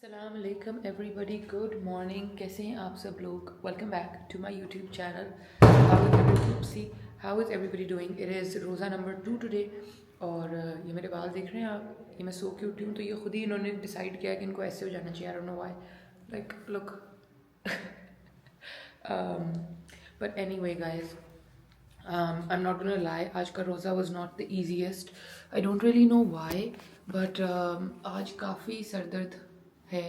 अस्सलाम वालेकुम everybody, good morning. कैसे हैं आप सब लोग? Welcome back to my YouTube channel. How is everybody doing? It is roza number 2 today. और ये मेरे बाल देख रहे हैं आप? ये मैं सो के उठी हूँ तो ये खुद ही इन्होंने डिसाइड किया कि इनको ऐसे हो जाना चाहिए। आई don't know why, like look. But anyway guys, I'm not gonna lie, आज का रोज़ा was not the easiest. I don't really know why, but आज काफ़ी सर दर्द है।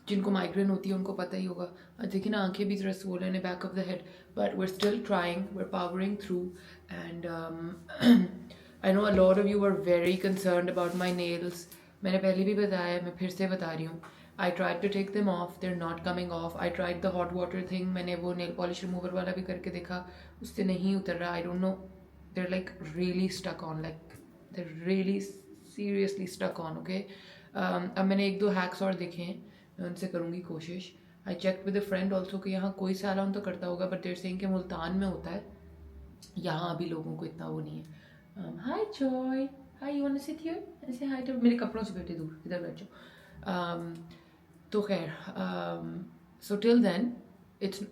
जिनको माइग्रेन होती है उनको पता ही होगा। देखिए ना, आंखें भी ज़रा swollen है, back of the head, but we're still trying, we're powering through, and I know a lot of you are very concerned about my nails. मैंने पहले भी बताया, मैं फिर से बता रही हूँ। I tried to take them off, they're not coming off. I tried the hot water thing, मैंने वो nail polish remover वाला भी करके देखा, उससे नहीं उतर रहा। I don't know, they're like really stuck on, like they're really seriously stuck on, okay? अब मैंने एक दो hacks और देखे हैं, मैं उनसे करूँगी कोशिश। I checked with a friend also कि यहाँ कोई सैलून तो करता होगा, but they're saying कि मुल्तान में होता है, यहाँ अभी लोगों को इतना वो नहीं है। Hi Joy, hi, you wanna sit here? ऐसे hi तो मेरे कपड़ों से बैठे दूर, इधर बैठ जाओ। तो खैर, so till then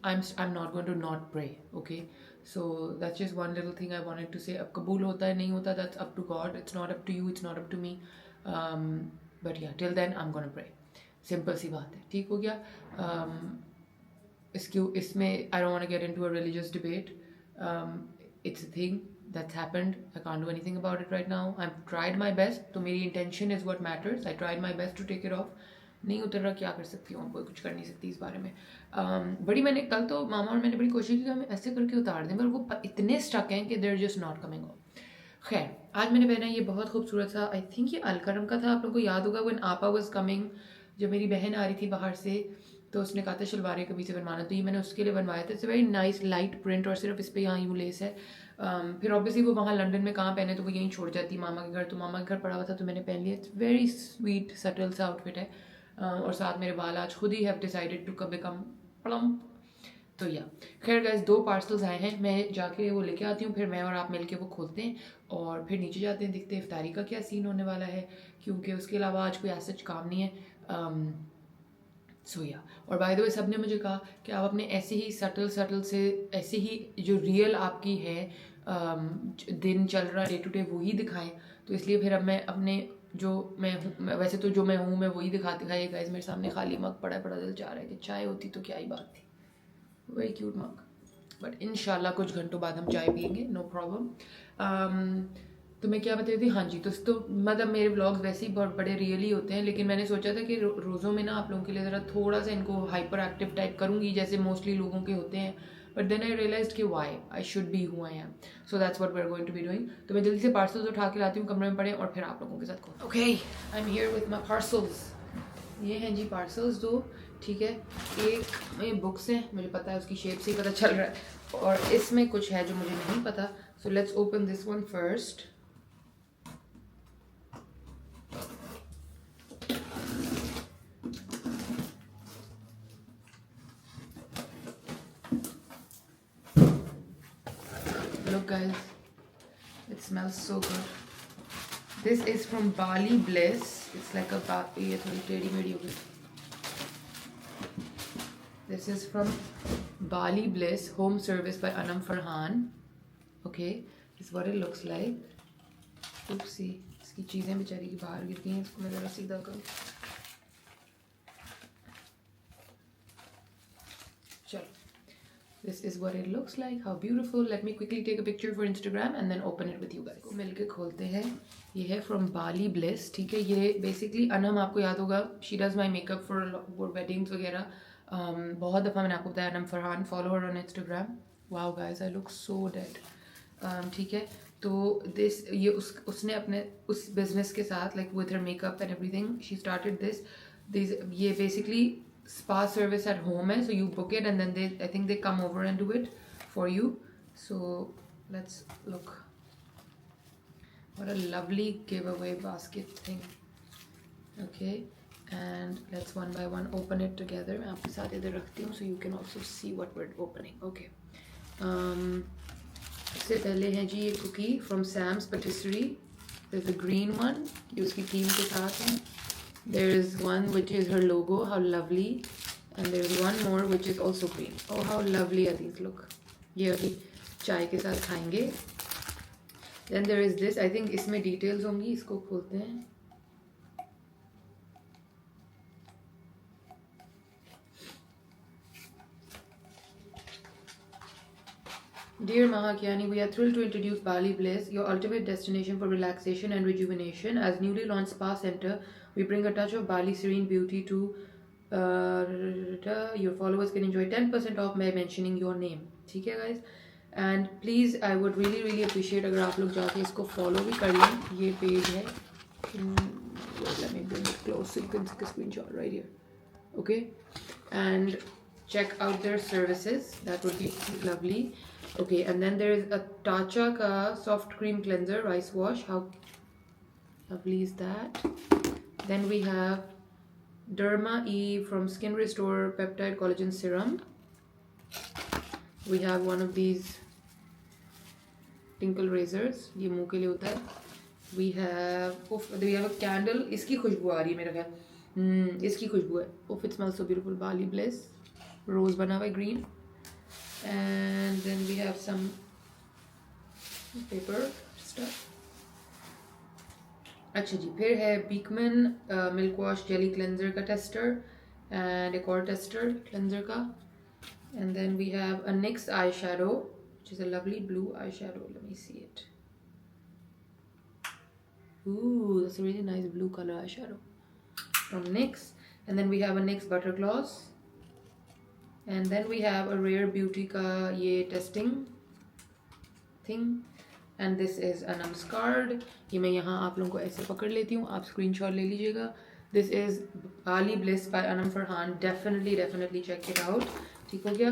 I'm not going to not pray, okay? So that's just one little thing I wanted to say. अब कबूल होता है नहीं होता, that's up to God. It's not up to you, it's not up to me. But yeah, till then I'm gonna pray. Simple सी बात है, ठीक हो गया। इसमें I don't want to get into a religious debate. It's a thing that's happened. I can't do anything about it right now. I've tried my best. तो मेरी intention is what matters. I tried my best to take it off. नहीं उतर रहा, क्या कर सकती हूँ? कोई कुछ कर नहीं सकती इस बारे में। बड़ी मैंने कल तो मामा और मैंने बड़ी कोशिश की कि हमें ऐसे करके उतार दें, पर वो इतने स्टक हैं कि देर जस्ट नॉट कमिंग ऑफ। खैर, आज मैंने पहना ये बहुत खूबसूरत सा, आई थिंक ये अलकरम का था। आप लोगों को याद होगा व्हेन आपा वाज कमिंग, जब मेरी बहन आ रही थी बाहर से तो उसने कहा था शलवार कभी से बनवाना, तो ये मैंने उसके लिए बनवाया था। It's very nice light print और सिर्फ इस पर यहाँ यूँ लेस है। फिर ऑब्वियसली वो वहाँ लंदन में कहाँ पहने, तो वो यहीं छोड़ जाती मामा के घर, तो मामा के घर पड़ा हुआ था तो मैंने पहन लिया। इट्स वेरी स्वीट सटल सा आउटफिट है। और साथ मेरे बाल आज खुद ही have decided to become plump. तो या खैर गाइस, 2 पार्सल्स आए हैं, मैं जाके वो लेके आती हूँ, फिर मैं और आप मिलके वो खोलते हैं और फिर नीचे जाते हैं, देखते हैं इफ्तारी का क्या सीन होने वाला है, क्योंकि उसके अलावा आज कोई ऐसा काम नहीं है। सो या, और बाय द वे सब ने मुझे कहा कि आप अपने ऐसे ही सटल से, ऐसे ही जो रियल आपकी है दिन चल रहा डे टू डे वही दिखाएं। तो इसलिए फिर अब मैं अपने जो मैं हूँ, वैसे तो जो मैं हूँ मैं वही दिखाई गाइस। मेरे सामने खाली मग पड़ा है, बड़ा दिल चाह रहा है कि चाय होती तो क्या ही बात थी। वेरी क्यूट मग, बट इंशाल्लाह कुछ घंटों बाद हम चाय पियेंगे, नो प्रॉब्लम। तो मैं क्या बता रही थी, हाँ जी, तो मतलब मेरे व्लॉग्स वैसे ही बहुत बड़े रियल ही होते हैं, लेकिन मैंने सोचा था कि रोज़ों में ना आप लोगों के लिए ज़रा थोड़ा सा इनको हाइपर एक्टिव टाइप करूँगी जैसे मोस्टली लोगों के होते हैं। बट देन आई रियलाइज कि why I should be who I am, so that's what we are going to be doing. तो मैं जल्दी से पार्सल्स उठा के लाती हूँ कमरे में पड़े और फिर आप लोगों के साथ खोलती हूँ। Okay, I am here with my parcels. ये हैं जी पार्सल्स 2, ठीक है। एक में बुक्स हैं, मुझे पता है, उसकी शेप से ही पता चल रहा है, और इसमें कुछ है जो मुझे नहीं पता। So let's open this one first. Look guys, it smells so good. This is from Bali Bliss. It's like a ये थोड़ी टेढ़ी मेढ़ी हो गई। This is from Bali Bliss Home Service by Anam Farhan. Okay, this is what it looks like. Oopsie, इसकी चीज़ें बेचारी की बाहर गिर गई हैं, इसको मैं ज़रा सीधा करूँ। चलो, this is what it looks like. How beautiful. Let me quickly take a picture for Instagram and then open it with you guys. मिलके खोलते हैं। ये है from Bali Bliss, ठीक है। ये basically अनम, आपको याद होगा, she does my makeup for weddings वगैरह। बहुत दफ़ा मैंने आपको बताया, Anam Farhan, follow her on Instagram. Wow guys, I look so dead. ठीक है, तो ये उसने अपने उस बिजनेस के साथ, like with her makeup and everything, she started this ये basically spa service at home है, so you book it and then I think they come over and do it for you. So let's look, what a lovely giveaway basket thing. Okay, and let's one by one open it together. मैं आपके साथ इधर रखती हूँ so you can also see what we're opening. Okay, इससे पहले है जी ये cookie from Sam's Patisserie. There's the green one, ये उसकी थीम के साथ है। There is one which is her logo, how lovely. And there is one more which is also green. Oh, how lovely are these, look. ये अभी चाय के साथ खाएंगे. Then there is this, I think इसमें details होंगी, इसको खोलते हैं. Dear Mahakyani, we are thrilled to introduce Bali Bliss, your ultimate destination for relaxation and rejuvenation. As newly launched spa center, we bring a touch of Bali serene beauty to your followers can enjoy 10% off by mentioning your name. ठीक है guys? And please, I would really really appreciate अगर आप लोग जाके इसको follow भी कर लें. ये page है. Let me bring it close so you can take a screenshot right here. Okay? And check out their services. That would be lovely. Okay, and then there is a Tatcha ka soft cream cleanser rice wash. How lovely is that? Then we have Derma E from Skin Restore Peptide Collagen Serum. We have one of these tinkle razors. ये मुंह के लिए होता है. We have a candle. इसकी खुशबू आ रही है मेरा ख्याल. इसकी खुशबू है. It smells so beautiful. Bali Bliss. Rose बना हुआ है green. And then we have some paper stuff. अच्छा जी, फिर है Beekman Milk Wash Jelly Cleanser का tester and एक और tester cleanser का. And then we have a NYX eyeshadow, which is a lovely blue eyeshadow. Let me see it. Ooh, that's a really nice blue color eyeshadow from NYX. And then we have a NYX Butter Gloss. And then we have a Rare Beauty का ये testing thing. And this is Anam's card. ये मैं यहाँ आप लोगों को ऐसे पकड़ लेती हूँ. आप screenshot ले लीजिएगा. This is Bali Bliss by Anam Farhan. Definitely check it out. ठीक हो गया.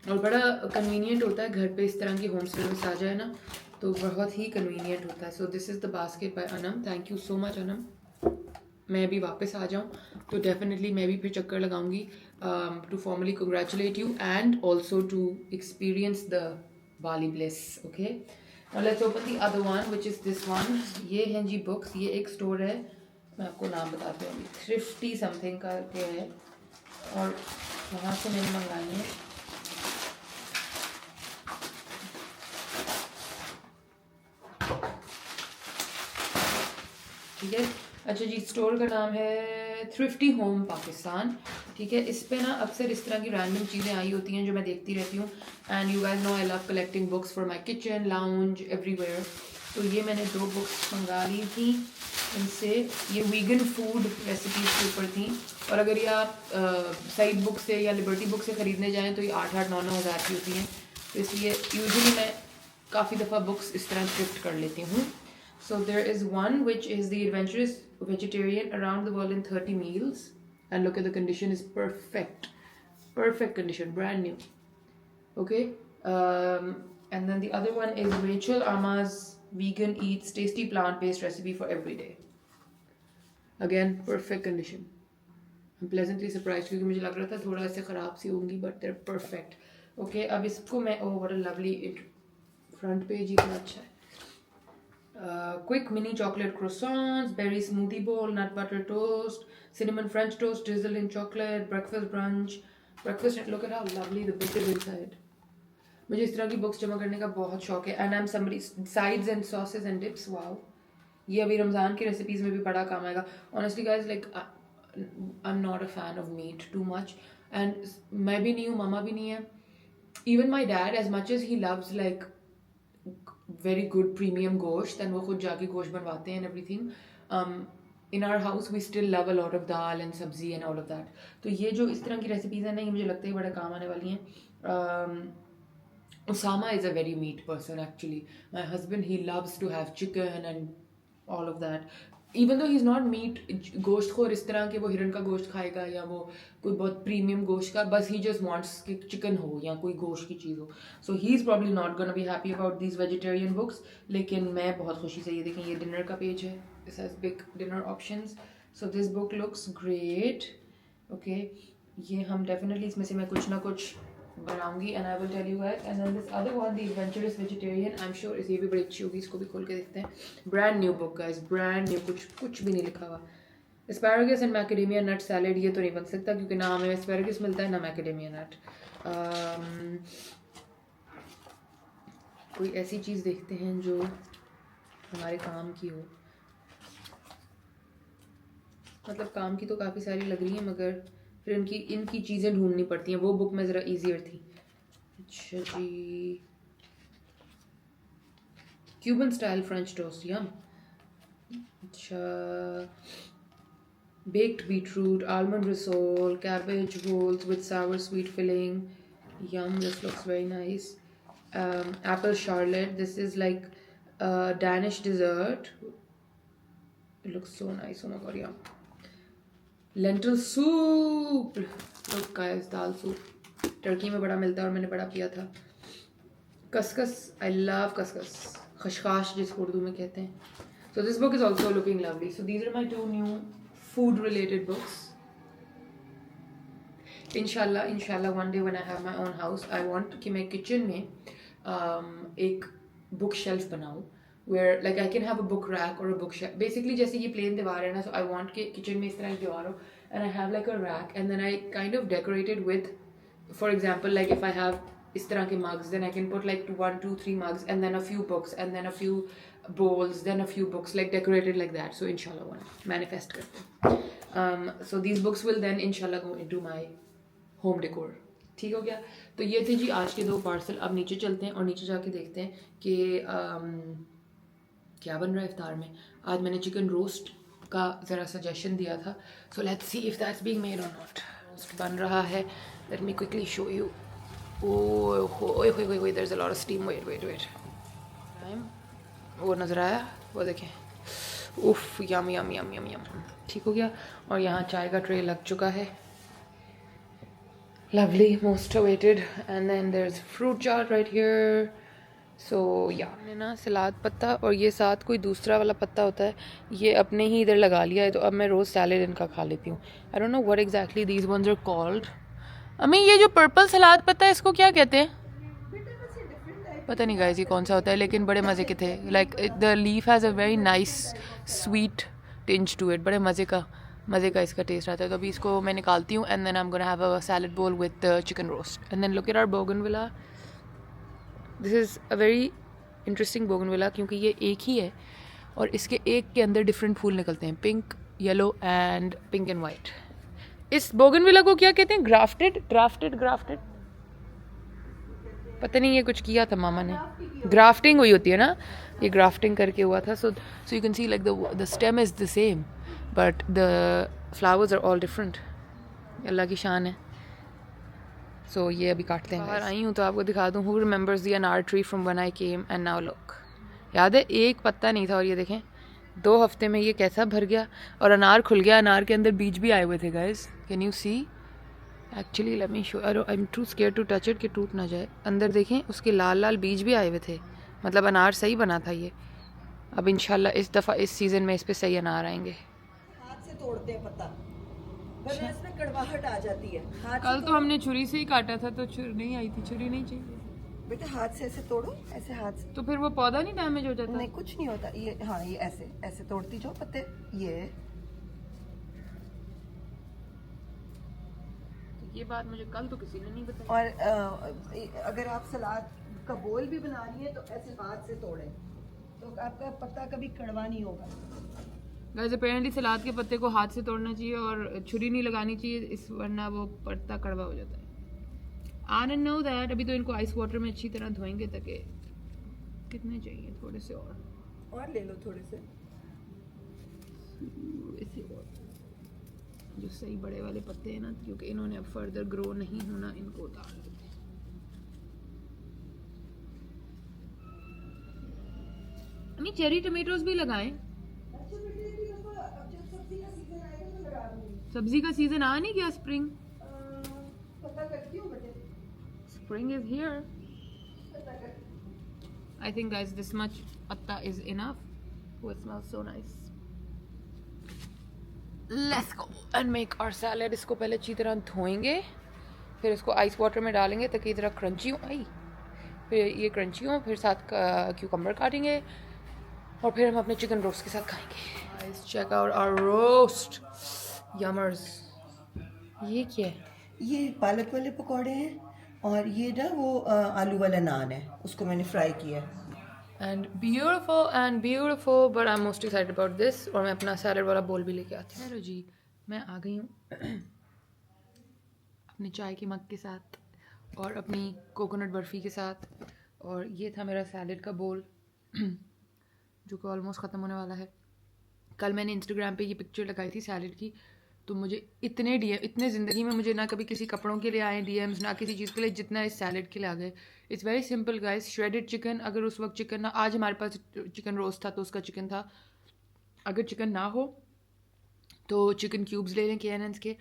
और बड़ा convenient होता है घर पे इस तरह की home service आ जाए ना, तो बहुत ही convenient होता है. So this is the basket by Anam. Thank you so much Anam. मैं अभी वापस आ जाऊँ तो डेफिनेटली मैं भी फिर चक्कर लगाऊंगी to formally congratulate you and also to experience the Bali Bliss. Okay, now let's open the other one, which is this one. ये हैं जी books. ये एक store है, मैं आपको नाम बताती हूँ. Thrifty something का है और वहाँ से मैंने मंगाई है. ठीक है. अच्छा जी, स्टोर का नाम है थ्रिफ्टी होम पाकिस्तान. ठीक है. इस पे ना अक्सर इस तरह की रैंडम चीज़ें आई होती हैं जो मैं देखती रहती हूँ. And you guys know I love collecting books for my kitchen, lounge, everywhere. तो ये मैंने 2 बुक्स मंगा ली थी इनसे. ये वीगन फूड रेसिपीज़ के ऊपर थी. और अगर ये आप सईद बुक से या लिबर्टी बुक से ख़रीदने जाएँ तो ये 8-9 हज़ार की होती हैं. तो इसलिए यूजुअली मैं काफ़ी दफ़ा बुक्स इस तरह थ्रिफ्ट कर लेती हूँ. So there is one which is the Adventurous Vegetarian Around the World in 30 Meals. And look at the condition is perfect. Perfect condition, brand new. Okay. And then the other one is Rachel Ama's Vegan Eats Tasty Plant-Based Recipe for Everyday. Again, perfect condition. I'm pleasantly surprised क्योंकि मुझे लग रहा था थोड़ा ऐसे ख़राब सी होंगी, but they're perfect. Okay, अब इसको मैं what a lovely front page इतना अच्छा है. Quick mini chocolate croissants, berry smoothie bowl, nut butter toast, cinnamon French toast drizzled in chocolate, breakfast brunch, breakfast. Look at how lovely the book is inside. मुझे इस तरह की books जमा करने का बहुत शौक है. And I'm somebody sides and sauces and dips. Wow. ये अभी रमज़ान की रेसिपीज़ में भी बड़ा काम आएगा. Honestly guys, like I'm not a fan of meat too much. And मैं भी नहीं हूँ, मामा भी नहीं है. Even my dad, as much as he loves like very good premium गोश्त and वो खुद जाके गोश्त बनवाते हैं and everything. In our house we still love a lot of dal and सब्जी and all of that. तो ये जो इस तरह की रेसिपीज़ हैं ना, ये मुझे लगता है बड़ा काम आने वाली हैं. Osama is a very meat person actually. My husband, he loves to have chicken and all of that. Even though he's not meat गोश्त खोर इस तरह के वो हिरन का गोश्त खाएगा या वो कोई बहुत प्रीमियम गोश्त का, बस he just wants कि चिकन हो या कोई गोश्त की चीज़ हो. So he's probably not gonna be happy about these vegetarian books. लेकिन मैं बहुत खुशी से, ये देखें, ये डिनर का पेज है. This has big dinner options. So this book looks great. Okay, ये हम definitely इसमें से मैं कुछ ना कुछ बनाऊंगी and I will tell you guys. And then this other one, the Adventurous Vegetarian, I'm sure ये भी बड़ी अच्छी होगी. इसको भी खोल के देखते हैं. Brand new book guys, brand new. कुछ भी नहीं लिखा हुआ. Asparagus and macadamia nut salad, ये तो नहीं बन सकता क्योंकि ना हमें एस्पैरागस मिलता है ना मैकेडेमिया नट। कोई ऐसी चीज़ देखते हैं जो हमारे काम की हो, मतलब काम की तो काफ़ी सारी लग रही हैं मगर फिर इनकी चीज़ें ढूंढनी पड़ती हैं, वो बुक में ज़रा ईजियर थी। अच्छा जी, क्यूबन स्टाइल फ्रेंच टोस्ट, यम। अच्छा, baked beetroot, almond risole, cabbage rolls with sour sweet filling. Yum, this looks very nice. Apple charlotte, this is like a Danish dessert. It looks so nice, oh my god, yum. Lentil soup, look guys, dal soup Turkey में बड़ा मिलता है और मैंने बड़ा पिया था। Cuscus, I love cuscus, खशखाश जिसको उर्दू में कहते हैं। So this book is also looking lovely. So these are my 2 new food related books. Inshallah one day when I have my own house, I want कि मैं kitchen में एक book shelf बनाऊँ where like I can have a book rack or a book shelf. Basically जैसे ये plain दीवार है ना, so I want कि kitchen में इस तरह की दीवार हो and I have like a rack and then I kind of decorate it with, for example, like if I have इस तरह के mugs, then I can put like 1, 2, 3 mugs and then a few books and then a few bowls, then a few books, like decorated like that. So inshallah one manifest करते हैं. So these books will then inshallah go into my home decor. ठीक हो गया? तो ये थे जी आज के 2 पार्सल. अब नीचे चलते हैं और नीचे जाके देखते हैं कि क्या बन रहा है इफ्तार में. आज मैंने चिकन रोस्ट का ज़रा सजेशन दिया था, so let's see if that's being made or not. Roast बन रहा है. Let me quickly show you. Oh there is a lot of steam. Wait वो नज़र आया, वो देखें. उफ, यम यम यम यम यम. ठीक हो गया. और यहाँ चाय का ट्रे लग चुका है. Lovely, most awaited. And then there's fruit jar right here. So yeah, मैंने ना सलाद पत्ता और ये साथ कोई दूसरा वाला पत्ता होता है, ये अपने ही इधर लगा लिया है, तो अब मैं रोज़ सैलेड इनका खा लेती हूँ. I don't know what exactly these ones are called. अम्मी ये जो पर्पल सलाद पत्ता है इसको क्या कहते हैं? पता नहीं गाइस ये कौन सा होता है, लेकिन बड़े मज़े के थे. Like the leaf has a very nice sweet tinge to it. बड़े मज़े का इसका टेस्ट आता है. तो अभी इसको मैं निकालती हूँ and then I am gonna have a salad bowl with chicken roast. And then look at our bougainvillea. This is a very interesting bougainvillea क्योंकि ये एक ही है और इसके एक के अंदर डिफरेंट फूल निकलते हैं, pink, yellow and pink and white. इस बोगनविला को क्या कहते हैं? ग्राफ्टेड पता नहीं, ये कुछ किया था मामा ने. ग्राफ्टिंग हुई होती है ना, ये ग्राफ्टिंग करके हुआ था. So you can see like the stem is the same but the flowers are all different. अल्लाह की शान है. सो ये अभी काटते हैं. बाहर आई हूँ तो आपको दिखा दूँ. हु रिमेंबर्स द अनार tree from when I came and now look. याद है एक पत्ता नहीं था और ये देखें 2 हफ्ते में ये कैसा भर गया और अनार खुल गया. अनार के अंदर बीज भी आए हुए थे guys. Can you see? Actually let me show. I am too scare to touch it कि टूट ना जाए. अंदर देखें उसके लाल बीज भी आए हुए थे. मतलब अनार सही बना था ये. अब इंशाल्लाह इस दफ़ा इस सीज़न में इस पे सही अनार आएंगे. हाथ से तोड़ते हैं पत्ता, वरना इसमें कड़वाहट आ जाती है. कल तो हमने छुरी से ही काटा था तो छुरी नहीं आई थी. छुरी नहीं चाहिए बेटा, हाथ से ऐसे तोड़ो, ऐसे हाथ से. तो फिर वो पौधा नहीं डैमेज हो जाता? नहीं, कुछ नहीं होता. ये हाँ, ये ऐसे ऐसे तोड़ती जाओ पत्ते. ये बात मुझे कल तो किसी ने नहीं बताई. और अगर आप सलाद का बोल भी बना लिए तो ऐसे हाथ से तोड़ें तो आपका पत्ता कभी कड़वा नहीं होगा. गाइस अपेरेंटली सलाद के पत्ते को हाथ से तोड़ना चाहिए और छुरी नहीं लगानी चाहिए, इस वरना वो पत्ता कड़वा हो जाता है. I don't know that. अभी तो इनको आइस वाटर में अच्छी तरह धोएंगे ताकि कितने चाहिए थोड़े से और ले लो थोड़े से इसी और जो सही बड़े वाले पत्ते हैं ना, क्योंकि इन्होंने अब फर्दर ग्रो नहीं होना, इनको उतार देते हैं. अम्मी चेरी टमेटोज भी लगाएं. सब्जी का सीजन आ नहीं गया? Spring Spring is here. I think guys this much patta is enough. Oh, it smells so nice. Let's go and make our salad. इसको पहले अच्छी तरह धोएंगे, फिर इसको आइस वाटर में डालेंगे ताकि इधर क्रंची हो. फिर ये क्रंची हो, फिर साथ क्यूकम्बर काटेंगे और फिर हम अपने चिकन रोस्ट के साथ खाएंगे. Guys, check out our roast. Yummers. ये क्या है? ये पालक वाले पकौड़े हैं और ये ना वो आलू वाला नान है, उसको मैंने फ्राई किया है। And beautiful, but I'm most excited about this. और मैं अपना सैलड वाला बोल भी लेके आती हूँ। चलो जी, मैं आ गई हूँ अपनी चाय के मग के साथ और अपनी कोकोनट बर्फ़ी के साथ, और ये था मेरा सैलड का बोल जो कि ऑलमोस्ट ख़त्म होने वाला है। कल मैंने इंस्टाग्राम पे ये पिक्चर लगाई थी सैलड की, तो मुझे इतने ज़िंदगी में मुझे ना कभी किसी कपड़ों के लिए आए DMs, ना किसी चीज़ के लिए, जितना इस सैलड के लिए आ गए। It's very simple guys. Shredded chicken, अगर उस वक्त चिकन ना, आज हमारे पास चिकन रोस्ट था तो उसका चिकन था, अगर चिकन ना हो तो चिकन क्यूब्स ले लें KNN's के,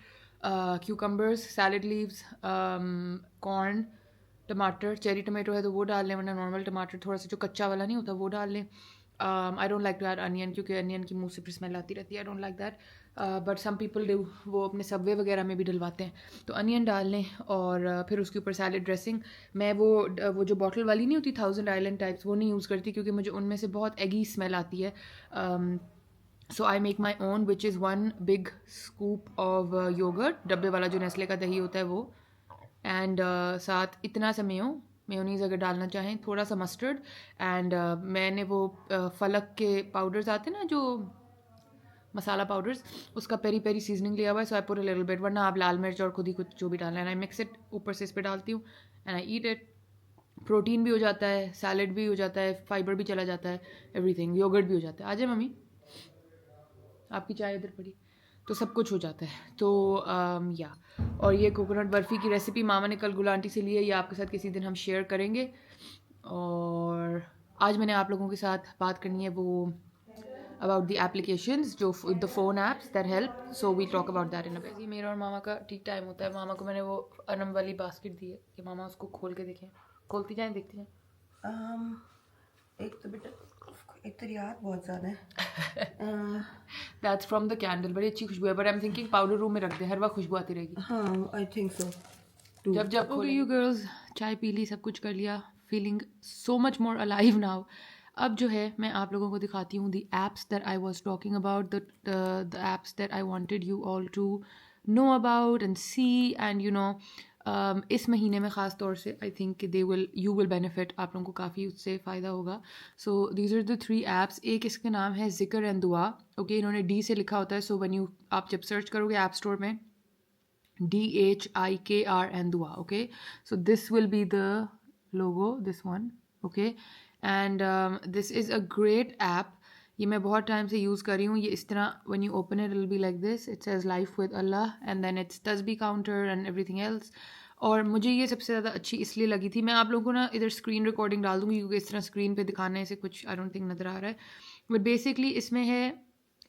क्यूकम्बर्स, सैलड लीव्स, कॉर्न, टमाटर, चेरी टमाटो है तो वो डाल लें, वरना नॉर्मल टमाटर थोड़ा सा जो कच्चा वाला नहीं होता वो डाल लें। I don't like to add onion, क्योंकि अनियन की मुंह से फिर स्मेल आती रहती है। I don't like that, but some people do, वो अपने सबवे वगैरह में भी डलवाते हैं। तो अनियन डाल लें और फिर उसके ऊपर सैलड ड्रेसिंग। मैं वो जो बॉटल वाली नहीं होती थाउजेंड आइलैंड टाइप्स, वो नहीं यूज़ करती, क्योंकि मुझे उनमें से बहुत एगी स्मेल आती है। So I make my own, which is 1 big scoop of yogurt, डब्बे वाला जो नेस्ले का दही होता है वो, एंड साथ इतना सा मेयोनीज़ अगर डालना चाहें, थोड़ा सा मस्टर्ड, एंड मैंने वो फलक के पाउडर्स आते हैं ना, जो मसाला पाउडर्स, उसका पेरी पेरी सीजनिंग लिया हुआ है। So I put a little bit, वरना आप लाल मिर्च और खुद ही कुछ जो भी डालना है, आई मिक्स इट, ऊपर से इस पर डालती हूँ and I eat it. Protein भी हो जाता है, सैलड भी हो जाता है, फाइबर भी चला जाता है, एवरीथिंग, योगर्ट भी हो जाता है। आ जाए मम्मी, आपकी चाय इधर पड़ी, तो सब कुछ हो जाता है। तो या, और ये कोकोनट बर्फ़ी की रेसिपी मामा ने कल गुल आंटी से ली है, ये आपके साथ किसी दिन हम शेयर करेंगे। और आज मैंने आप लोगों के साथ बात करनी है वो अबाउट द एप्लीकेशंस, जो the phone apps that help, so we talk about that in a bit. मेरा और मामा का ठीक टाइम होता है। मामा को मैंने वो अनम वाली बास्केट दी है कि मामा उसको खोल के देखें, खोलती जाएँ, देखती जाएँ। एक तो बेटा, एक तो यार बहुत ज़्यादा है। दैट्स फ्रॉम द कैंडल, बड़ी अच्छी खुशबू है, but I am thinking powder room में रख दे, हर वक्त खुशबू आती रहेगी। हाँ, आई थिंक सो। जब ओके यू गर्ल्स, चाय पी ली, सब कुछ कर लिया, feeling so much more alive now. अब जो है मैं आप लोगों को दिखाती हूँ the apps that I was talking about, the apps that I wanted you all to know about and see, and you know इस महीने में ख़ास तौर से I think you will benefit, आप लोगों को काफ़ी उससे फ़ायदा होगा। So these are the 3 apps. एक इसका नाम है ज़िक्र एंड दुआ, ओके, इन्होंने D से लिखा होता है। सो व्हेन यू, आप जब सर्च करोगे ऐप स्टोर में, DHIKR and Dua, okay, so this will be the logo, this one, okay, and this is a great app. ये मैं बहुत टाइम से यूज़ कर रही हूँ। ये इस तरह, when you open it, it will be like this, it says life with Allah and then it's tasbih counter and everything else। और मुझे ये सबसे ज़्यादा अच्छी इसलिए लगी थी, मैं आप लोगों को ना इधर स्क्रीन रिकॉर्डिंग डाल दूँगी, क्योंकि इस तरह स्क्रीन पे दिखाने से कुछ आई डोंट थिंक नज़र आ रहा है, बट बेसिकली इसमें है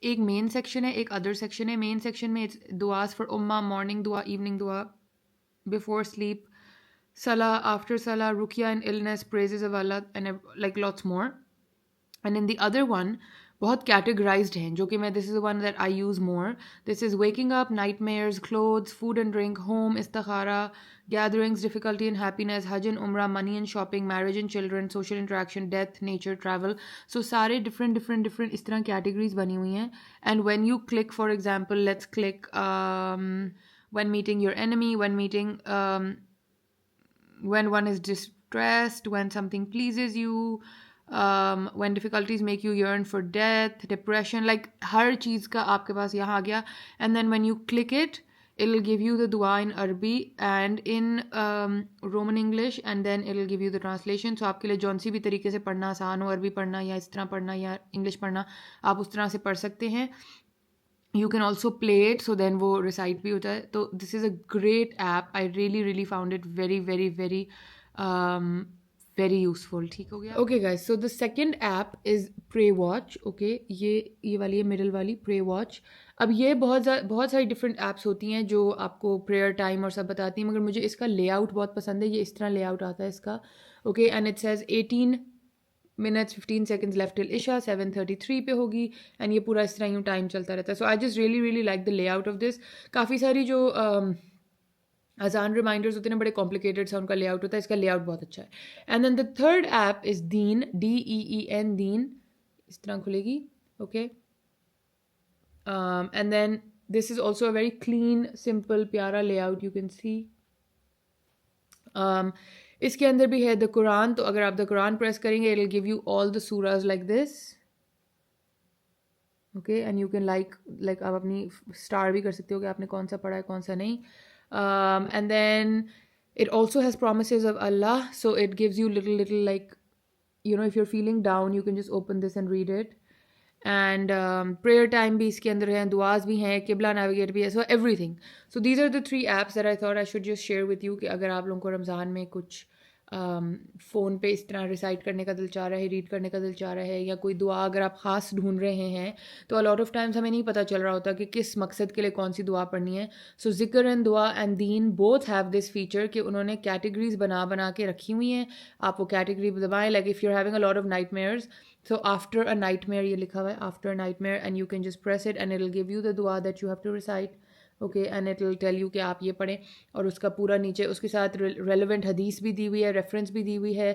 एक मेन सेक्शन है, एक अदर सेक्शन है। मेन सेक्शन में इट्स दुआस फॉर उम्मा, मॉर्निंग दुआ, इवनिंग दुआ, बिफोर स्लीप, सलाह, आफ्टर सलाह, रुकिया इन इलनेस, प्रेजेस ऑफ अल्लाह, and like lots more. And in the other one बहुत कैटेगराइज्ड हैं, जो कि मैं, this is the one that I use more. This is waking up, nightmares, clothes, food and drink, home, इस्तिखारा, gatherings, difficulty and happiness, हज and उम्रा, money and shopping, marriage and children, social interaction, death, nature, travel. So सारे different इस तरह categories बनी हुई हैं। And when you click, for example let's click when meeting your enemy, when meeting, when one is distressed, when something pleases you, when difficulties make you yearn for death, depression, like हर चीज़ का आपके पास यहाँ आ गया। and then when you click it, it'll give you the dua in Arabi and in Roman English, and then it'll give you the translation। so आपके लिए जौन सी भी तरीके से पढ़ना आसान हो, अरबी पढ़ना या इस तरह पढ़ना या इंग्लिश पढ़ना, आप उस तरह से पढ़ सकते हैं। You can also play it, so then वो recite भी होता है। तो this is a great app, I really found it very very useful। ठीक हो गया? Okay guys, so the second app is Pray Watch, okay, ये वाली है मिडल वाली, Pray Watch। अब ये बहुत सारी डिफरेंट ऐप्स होती हैं जो आपको प्रेयर टाइम और सब बताती हैं, मगर मुझे इसका लेआउट बहुत पसंद है। ये इस तरह लेआउट आता है इसका, okay, and it says 18 minutes 15 seconds left till Isha, 7:33 पे होगी, एंड ये पूरा इस तरह यूँ टाइम चलता रहता है। So I just really like the layout of this. काफ़ी सारी जो अजान रिमाइंडर्स होते हैं ना, बड़े कॉम्प्लिकेटेड सा उनका लेआउट होता है, इसका लेआउट बहुत अच्छा है। And then the third app is Deen, DEEN, Deen, इस तरह खुलेगी, okay, And then this is also a very clean, simple, प्यारा layout you can see. इसके अंदर भी है द कुरान, तो अगर आप द कुरान प्रेस करेंगे it will give you all the Suraaj like this. Okay, and you can like आप अपनी स्टार भी कर सकते हो कि आपने कौन सा पढ़ा है कौन सा नहीं. And then it also has promises of Allah, so it gives you little like, you know, if you're feeling down you can just open this and read it. And prayer time भी इसके अंदर है, दुआज भी हैं, किबला navigate भी है, so everything. So these are the 3 apps that I thought I should just share with you कि अगर आप लोगों को रमज़ान में कुछ फ़ोन पे इस तरह रिसाइट करने का दिल चाह रहा है, रीड करने का दिल चाह रहा है, या कोई दुआ अगर आप ख़ास ढूंढ रहे हैं, तो अ लॉट ऑफ टाइम्स हमें नहीं पता चल रहा होता कि किस मकसद के लिए कौन सी दुआ पढ़नी है. सो ज़िक्र एंड दुआ and Deen both have this feature कि उन्होंने कैटेगरीज बना के रखी हुई हैं. आप वो कैटेगरी दबाएं, like if you are having a lot of nightmares, so after a nightmare, ये लिखा हुआ है after a nightmare, and you can just press it and it will give you the dua that you have to recite. Okay, and it will tell you कि आप ये पढ़ें, और उसका पूरा नीचे उसके साथ रेलिवेंट हदीस भी दी हुई है, रेफरेंस भी दी हुई है,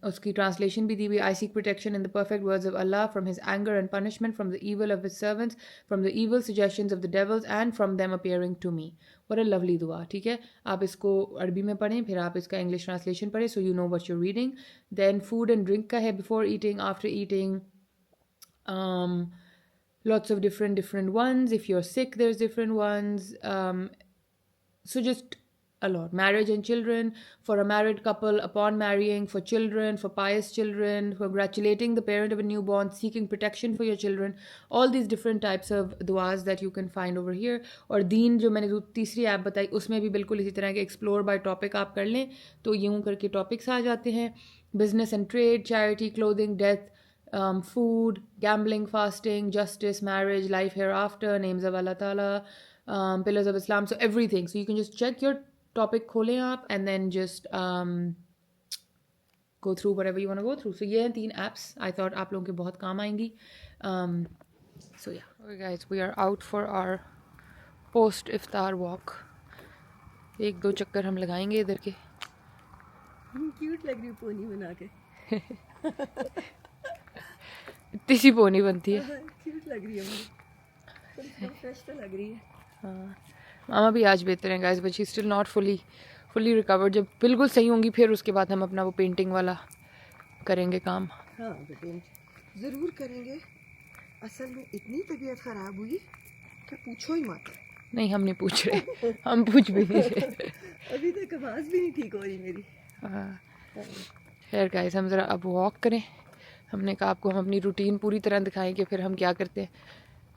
उसकी ट्रांसलेशन भी दी हुई है. I seek protection in the perfect words of Allah from his anger and punishment, from the evil of his servants, from the evil suggestions of the devils and from them appearing to me. What a lovely dua. ठीक है, आप इसको अरबी में पढ़ें, फिर आप इसका इंग्लिश ट्रांसलेशन पढ़ें, so you know what you are reading. Then food and drink का है, before eating, after eating, lots of different ones. If you're sick, there's different ones. So just a lot. Marriage and children, for a married couple, upon marrying, for children, for pious children, for congratulating the parent of a newborn, seeking protection for your children, all these different types of duas that you can find over here. और दीन जो मैंने जो तीसरी app बताई उसमें भी बिल्कुल इसी तरह के एक्सप्लोर बाय टॉपिक आप कर लें, तो यूँ करके टॉपिक्स आ जाते हैं. Business and trade, charity, clothing, death, food, gambling, fasting, justice, marriage, life hereafter, names of Allah Ta'ala, pillars of Islam, so everything. So you can just check your topic, खोलें आप, and then just go through whatever you want to go through. So ये हैं 3 apps. I thought आप लोगों के बहुत काम आएंगी. So yeah. Okay guys, we are out for our post iftar walk. 1-2 चक्कर हम लगाएंगे इधर के. क्यूट लग रही है पोनी बना के. इतनी सी पोनी बनती है. क्यूट लग रही है मुझे, फ्रेश तो लग रही है. हाँ, मामा भी आज बेहतर हैं guys, but she still not fully recovered. जब बिल्कुल सही होंगी फिर उसके बाद हम अपना वो पेंटिंग वाला करेंगे काम. हाँ बेटे ज़रूर करेंगे. असल में इतनी तबीयत ख़राब हुई कि पूछो ही मत. नहीं, हम नहीं पूछ रहे, हम पूछ भी नहीं रहे. अभी तक आवाज़ भी नहीं ठीक हो रही मेरी. खैर गाइस, हम ज़रा अब वॉक करें. हमने कहा आपको हम अपनी रूटीन पूरी तरह दिखाएं कि फिर हम क्या करते हैं.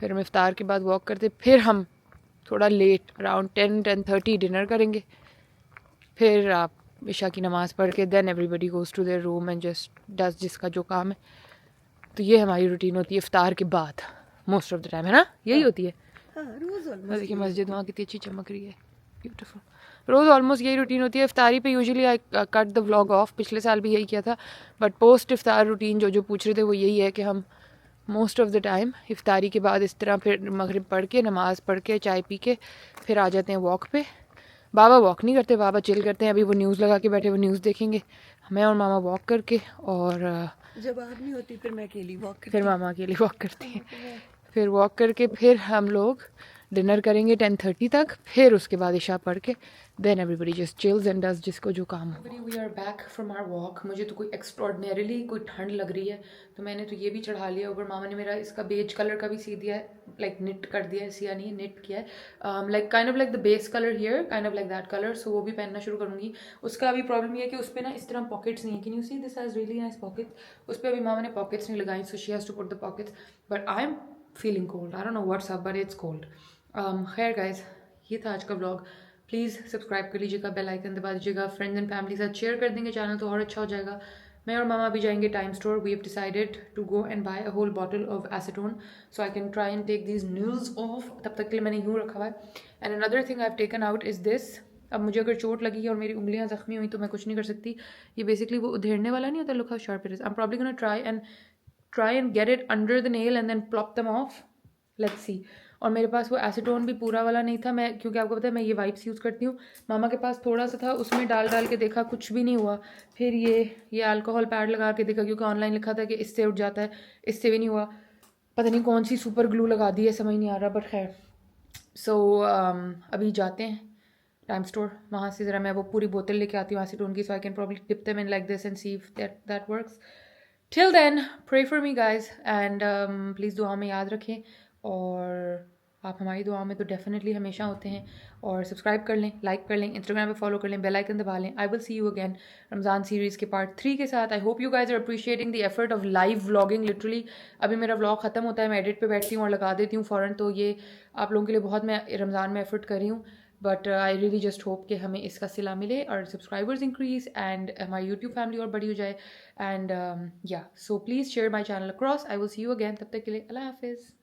फिर हम इफ्तार के बाद वॉक करते, फिर हम थोड़ा लेट अराउंड 10-10:30 डिनर करेंगे, फिर आप इशा की नमाज़ पढ़ के then everybody goes to their room and just does जिसका जो काम है. तो ये हमारी रूटीन होती है इफ्तार के बाद मोस्ट ऑफ द टाइम, है ना? यही होती है. रोज़ देखिए मस्जिद वहाँ कितनी अच्छी चमक रही है, ब्यूटीफुल. रोज़ ऑलमोस्ट यही रूटीन होती है. इफ्तारी पे usually I cut the vlog of, पिछले साल भी यही किया था, बट पोस्ट इफ्तार रूटीन जो पूछ रहे थे वो यही है कि हम मोस्ट ऑफ द टाइम इफ्तारी के बाद इस तरह फिर मगरिब पढ़ के, नमाज़ पढ़ के, चाय पी के फिर आ जाते हैं वॉक पे. बाबा वॉक नहीं करते, बाबा चिल करते हैं. अभी वो न्यूज़ लगा के बैठे, वो न्यूज़ देखेंगे. मैं और मामा वॉक करके, और जब आप नहीं होती फिर मैं अकेली वॉक करती, फिर मामा अकेली वॉक करती हैं. फिर वॉक करके फिर हम लोग डिनर करेंगे 10:30 तक, फिर उसके बाद इशा पढ़ के then everybody just chills and does जिसको जो काम हो. We are back from our walk. मुझे तो कोई एक्स्ट्रॉर्डिनरीली कोई ठंड लग रही है, तो मैंने तो ये भी चढ़ा लिया. ऊपर मामा ने मेरा इसका बेज कलर का भी सी दिया है, लाइक निट कर दिया है, सिया नहीं निट किया है, like kind of like the base colour here, kind of like that colour. So वो भी पहनना शुरू करूँगी. उसका अभी प्रॉब्लम ये है कि उस पर ना इस तरह पॉकेट्स नहीं है. Can you see this has really nice pockets. उस पर अभी मामा ने पॉकेट्स नहीं लगाई, so she has to put the pockets. But I am feeling cold. I don't know what's up, but it's cold. खैर गाइज, ये था आज का ब्लॉग. प्लीज़ सब्सक्राइब कर लीजिएगा, बेल आइकन दबा दीजिएगा, फ्रेंड्स एंड फैमिली के साथ शेयर कर देंगे चैनल तो और अच्छा हो जाएगा. मैं और मामा भी जाएंगे time store. We have decided to go and buy a whole bottle of acetone so I can try and take these news off. तब तक के लिए मैंने यूँ रखा हुआ है. And another thing I have taken out is this. अब मुझे अगर चोट लगी है और मेरी उंगलियां ज़ख्मी हुई तो मैं कुछ नहीं कर सकती. ये बेसिकली वो उधेड़ने वाला नहीं होता, look how sharp it is. I am probably gonna try and get it under the nail and then plop them off. Let's see. और मेरे पास वो एसीटोन भी पूरा वाला नहीं था, मैं क्योंकि आपको पता है मैं ये वाइप्स यूज़ करती हूँ. मामा के पास थोड़ा सा था, उसमें डाल के देखा, कुछ भी नहीं हुआ. फिर ये अल्कोहल पैड लगा के देखा, क्योंकि ऑनलाइन लिखा था कि इससे उठ जाता है, इससे भी नहीं हुआ. पता नहीं कौन सी सुपर ग्लू लगा दी है, समझ नहीं आ रहा, बट खैर। सो अभी जाते हैं टाइम स्टोर, वहाँ से ज़रा मैं वो पूरी बोतल लेके आती हूँ एसीटोन की, so I can probably dip them in like this and see if that works. Till then pray for me guys and please दुआ में याद रखें, और आप हमारी दुआ में तो डेफिनेटली हमेशा होते हैं। और सब्सक्राइब कर लें, लाइक कर लें, इंस्टाग्राम पे फॉलो कर लें, बेल आइकन दबा लें। I will see you again Ramzan series के पार्ट 3 के साथ। I hope you guys are appreciating the effort of live vlogging. Literally अभी मेरा व्लॉग ख़त्म होता है, मैं एडिट पे बैठती हूँ और लगा देती हूँ फ़ौरन, तो ये आप लोगों के लिए बहुत मैं रमज़ान में एफर्ट कर रही हूँ। But I really just hope कि हमें इसका सिला मिले और सब्सक्राइबर्स इंक्रीज एंड हमारी यूट्यूब फैमिली और बड़ी हो जाए। एंड या so please share my channel across. I will see you again, तब तक के लिए अल्लाह हाफिज़।